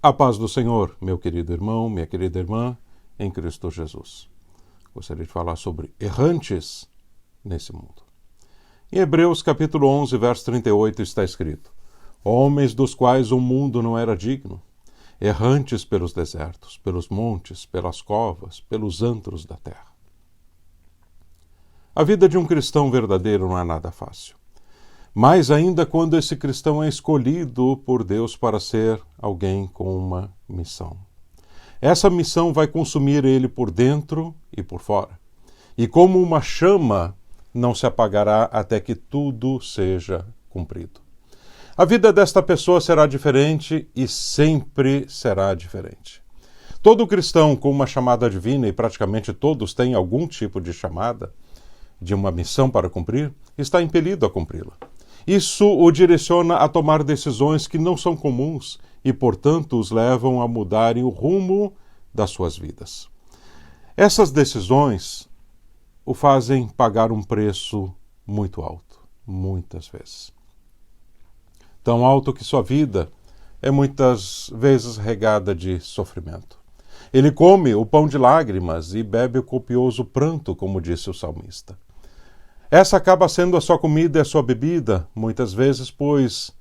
A paz do Senhor, meu querido irmão, minha querida irmã, em Cristo Jesus. Gostaria de falar sobre errantes nesse mundo. Em Hebreus capítulo 11, verso 38 está escrito: homens dos quais o mundo não era digno, errantes pelos desertos, pelos montes, pelas covas, pelos antros da terra. A vida de um cristão verdadeiro não é nada fácil. Mais ainda quando esse cristão é escolhido por Deus para ser alguém com uma missão. Essa missão vai consumir ele por dentro e por fora. E como uma chama, não se apagará até que tudo seja cumprido. A vida desta pessoa será diferente e sempre será diferente. Todo cristão com uma chamada divina, e praticamente todos têm algum tipo de chamada, de uma missão para cumprir, está impelido a cumpri-la. Isso o direciona a tomar decisões que não são comuns e, portanto, os levam a mudarem o rumo das suas vidas. Essas decisões o fazem pagar um preço muito alto, muitas vezes. Tão alto que sua vida é muitas vezes regada de sofrimento. Ele come o pão de lágrimas e bebe o copioso pranto, como disse o salmista. Essa acaba sendo a sua comida e a sua bebida, muitas vezes, pois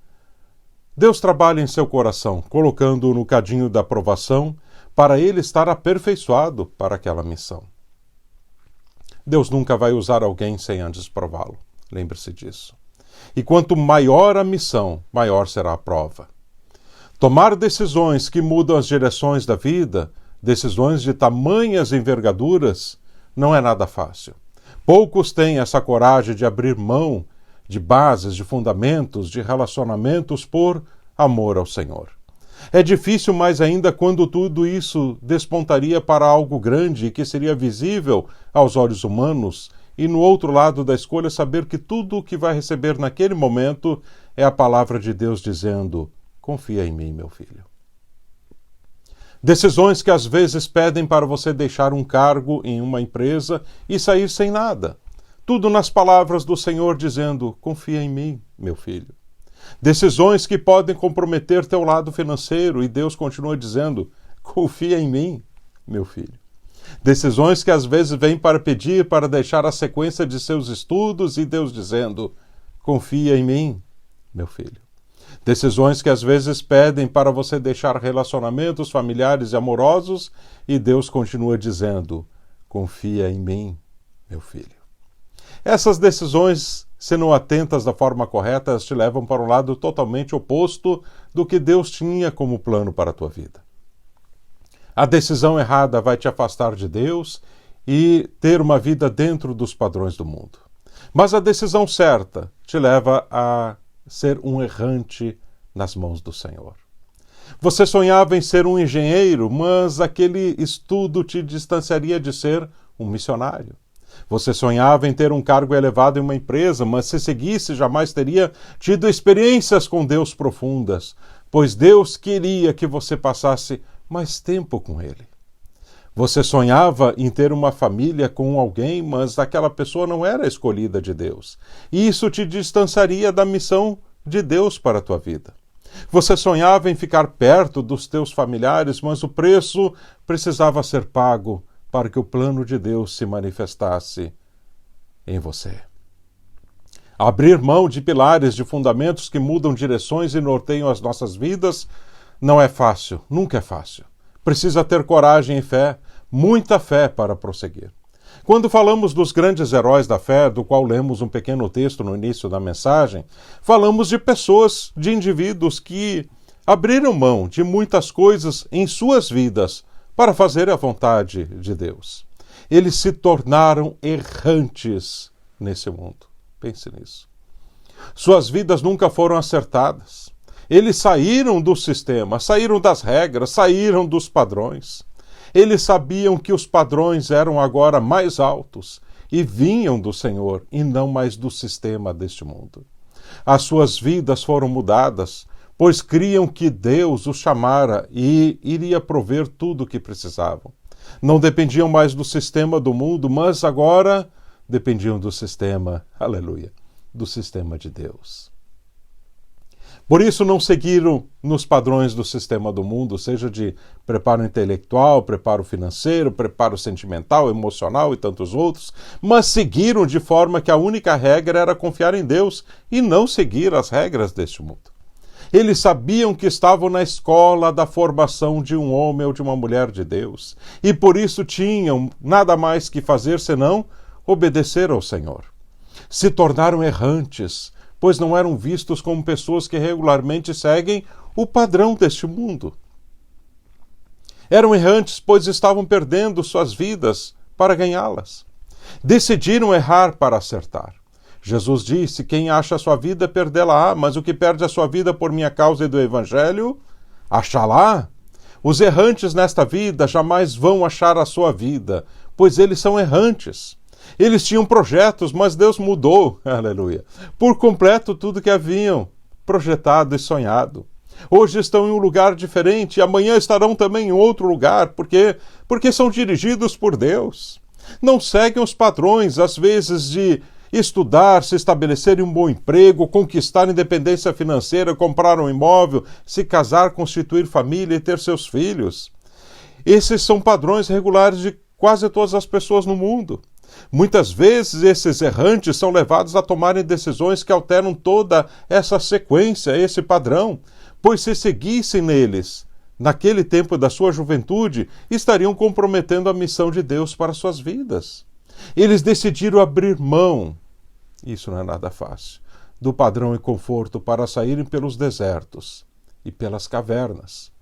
Deus trabalha em seu coração, colocando-o no cadinho da provação, para ele estar aperfeiçoado para aquela missão. Deus nunca vai usar alguém sem antes prová-lo. Lembre-se disso. E quanto maior a missão, maior será a prova. Tomar decisões que mudam as direções da vida, decisões de tamanhas envergaduras, não é nada fácil. Poucos têm essa coragem de abrir mão de bases, de fundamentos, de relacionamentos por amor ao Senhor. É difícil mais ainda quando tudo isso despontaria para algo grande e que seria visível aos olhos humanos, e no outro lado da escolha saber que tudo o que vai receber naquele momento é a palavra de Deus dizendo: confia em mim, meu filho. Decisões que às vezes pedem para você deixar um cargo em uma empresa e sair sem nada. Tudo nas palavras do Senhor dizendo: confia em mim, meu filho. Decisões que podem comprometer teu lado financeiro e Deus continua dizendo: confia em mim, meu filho. Decisões que às vezes vêm para pedir para deixar a sequência de seus estudos e Deus dizendo: confia em mim, meu filho. Decisões que às vezes pedem para você deixar relacionamentos familiares e amorosos e Deus continua dizendo: confia em mim, meu filho. Essas decisões, se não atentas da forma correta, te levam para um lado totalmente oposto do que Deus tinha como plano para a tua vida. A decisão errada vai te afastar de Deus e ter uma vida dentro dos padrões do mundo. Mas a decisão certa te leva a ser um errante nas mãos do Senhor. Você sonhava em ser um engenheiro, mas aquele estudo te distanciaria de ser um missionário. Você sonhava em ter um cargo elevado em uma empresa, mas se seguisse jamais teria tido experiências com Deus profundas, pois Deus queria que você passasse mais tempo com Ele. Você sonhava em ter uma família com alguém, mas aquela pessoa não era escolhida de Deus. E isso te distanciaria da missão de Deus para a tua vida. Você sonhava em ficar perto dos teus familiares, mas o preço precisava ser pago para que o plano de Deus se manifestasse em você. Abrir mão de pilares, de fundamentos que mudam direções e norteiam as nossas vidas não é fácil, nunca é fácil. Precisa ter coragem e fé, muita fé para prosseguir. Quando falamos dos grandes heróis da fé, do qual lemos um pequeno texto no início da mensagem, falamos de pessoas, de indivíduos que abriram mão de muitas coisas em suas vidas para fazer a vontade de Deus. Eles se tornaram errantes nesse mundo. Pense nisso. Suas vidas nunca foram acertadas. Eles saíram do sistema, saíram das regras, saíram dos padrões. Eles sabiam que os padrões eram agora mais altos e vinham do Senhor e não mais do sistema deste mundo. As suas vidas foram mudadas, pois criam que Deus os chamara e iria prover tudo o que precisavam. Não dependiam mais do sistema do mundo, mas agora dependiam do sistema, aleluia, do sistema de Deus. Por isso não seguiram nos padrões do sistema do mundo, seja de preparo intelectual, preparo financeiro, preparo sentimental, emocional e tantos outros, mas seguiram de forma que a única regra era confiar em Deus e não seguir as regras deste mundo. Eles sabiam que estavam na escola da formação de um homem ou de uma mulher de Deus, e por isso tinham nada mais que fazer senão obedecer ao Senhor. Se tornaram errantes, pois não eram vistos como pessoas que regularmente seguem o padrão deste mundo. Eram errantes, pois estavam perdendo suas vidas para ganhá-las. Decidiram errar para acertar. Jesus disse: quem acha a sua vida, perdê-la-á, mas o que perde a sua vida por minha causa e do Evangelho, achá-la. Os errantes nesta vida jamais vão achar a sua vida, pois eles são errantes. Eles tinham projetos, mas Deus mudou, aleluia, por completo tudo que haviam projetado e sonhado. Hoje estão em um lugar diferente e amanhã estarão também em outro lugar, porque são dirigidos por Deus. Não seguem os padrões, às vezes, de estudar, se estabelecer em um bom emprego, conquistar independência financeira, comprar um imóvel, se casar, constituir família e ter seus filhos. Esses são padrões regulares de quase todas as pessoas no mundo. Muitas vezes esses errantes são levados a tomarem decisões que alteram toda essa sequência, esse padrão, pois se seguissem neles, naquele tempo da sua juventude, estariam comprometendo a missão de Deus para suas vidas. Eles decidiram abrir mão, isso não é nada fácil, do padrão e conforto para saírem pelos desertos e pelas cavernas,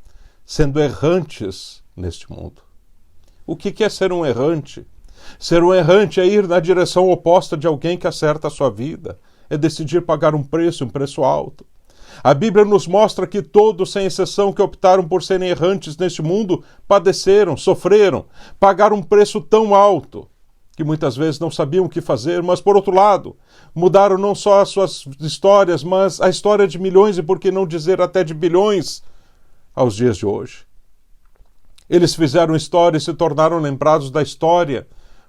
sendo errantes neste mundo. O que é ser um errante? Ser um errante é ir na direção oposta de alguém que acerta a sua vida, é decidir pagar um preço alto. A Bíblia nos mostra que todos, sem exceção, que optaram por serem errantes neste mundo, padeceram, sofreram, pagaram um preço tão alto, que muitas vezes não sabiam o que fazer, mas, por outro lado, mudaram não só as suas histórias, mas a história de milhões e, por que não dizer, até de bilhões aos dias de hoje. Eles fizeram história e se tornaram lembrados da história,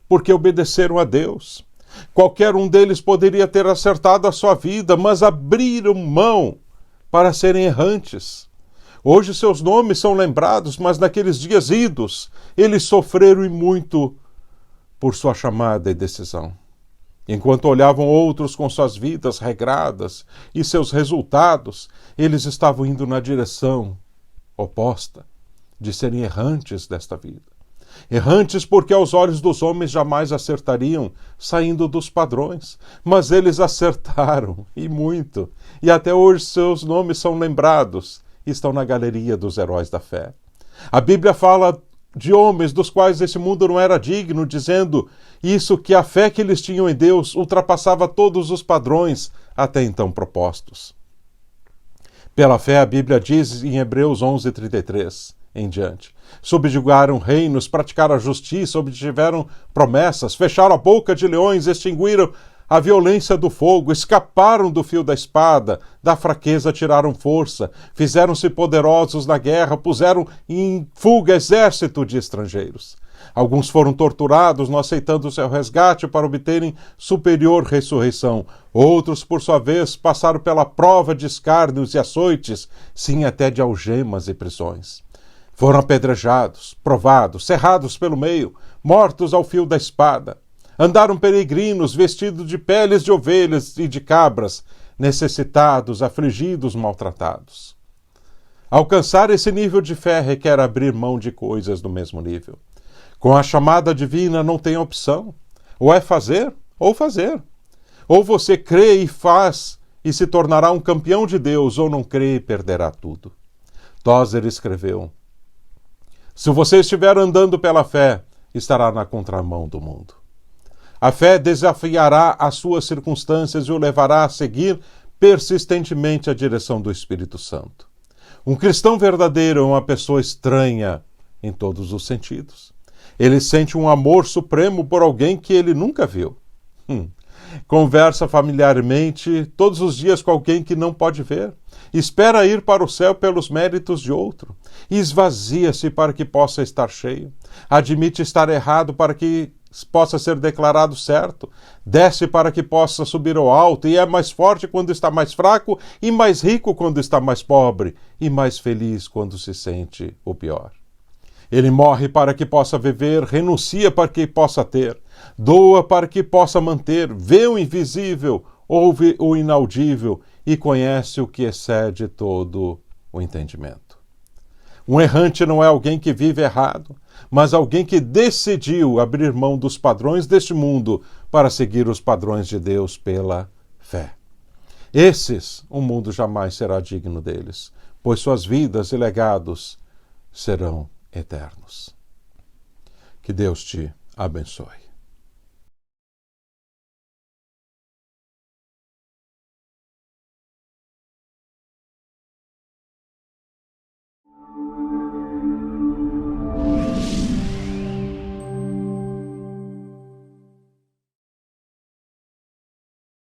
porque obedeceram a Deus. Qualquer um deles poderia ter acertado a sua vida, mas abriram mão para serem errantes. Hoje seus nomes são lembrados, mas naqueles dias idos, eles sofreram e muito por sua chamada e decisão. Enquanto olhavam outros com suas vidas regradas e seus resultados, eles estavam indo na direção oposta de serem errantes desta vida. Errantes porque aos olhos dos homens jamais acertariam, saindo dos padrões, mas eles acertaram, e muito, e até hoje seus nomes são lembrados, e estão na galeria dos heróis da fé. A Bíblia fala de homens dos quais esse mundo não era digno, dizendo isso, que a fé que eles tinham em Deus ultrapassava todos os padrões até então propostos. Pela fé, a Bíblia diz em Hebreus 11:33 em diante: subjugaram reinos, praticaram a justiça, obtiveram promessas, fecharam a boca de leões, extinguiram a violência do fogo, escaparam do fio da espada, da fraqueza tiraram força, fizeram-se poderosos na guerra, puseram em fuga exército de estrangeiros. Alguns foram torturados, não aceitando o seu resgate para obterem superior ressurreição. Outros, por sua vez, passaram pela prova de escárnios e açoites, sim, até de algemas e prisões. Foram apedrejados, provados, cerrados pelo meio, mortos ao fio da espada. Andaram peregrinos vestidos de peles de ovelhas e de cabras, necessitados, afligidos, maltratados. Alcançar esse nível de fé requer abrir mão de coisas do mesmo nível. Com a chamada divina não tem opção. Ou é fazer, ou fazer. Ou você crê e faz e se tornará um campeão de Deus, ou não crê e perderá tudo. Tozer escreveu: se você estiver andando pela fé, estará na contramão do mundo. A fé desafiará as suas circunstâncias e o levará a seguir persistentemente a direção do Espírito Santo. Um cristão verdadeiro é uma pessoa estranha em todos os sentidos. Ele sente um amor supremo por alguém que ele nunca viu. Conversa familiarmente todos os dias com alguém que não pode ver. Espera ir para o céu pelos méritos de outro. Esvazia-se para que possa estar cheio. Admite estar errado para que possa ser declarado certo, desce para que possa subir ao alto, e é mais forte quando está mais fraco, e mais rico quando está mais pobre, e mais feliz quando se sente o pior. Ele morre para que possa viver, renuncia para que possa ter, doa para que possa manter, vê o invisível, ouve o inaudível e conhece o que excede todo o entendimento. Um errante não é alguém que vive errado, mas alguém que decidiu abrir mão dos padrões deste mundo para seguir os padrões de Deus pela fé. Esses, o mundo jamais será digno deles, pois suas vidas e legados serão eternos. Que Deus te abençoe.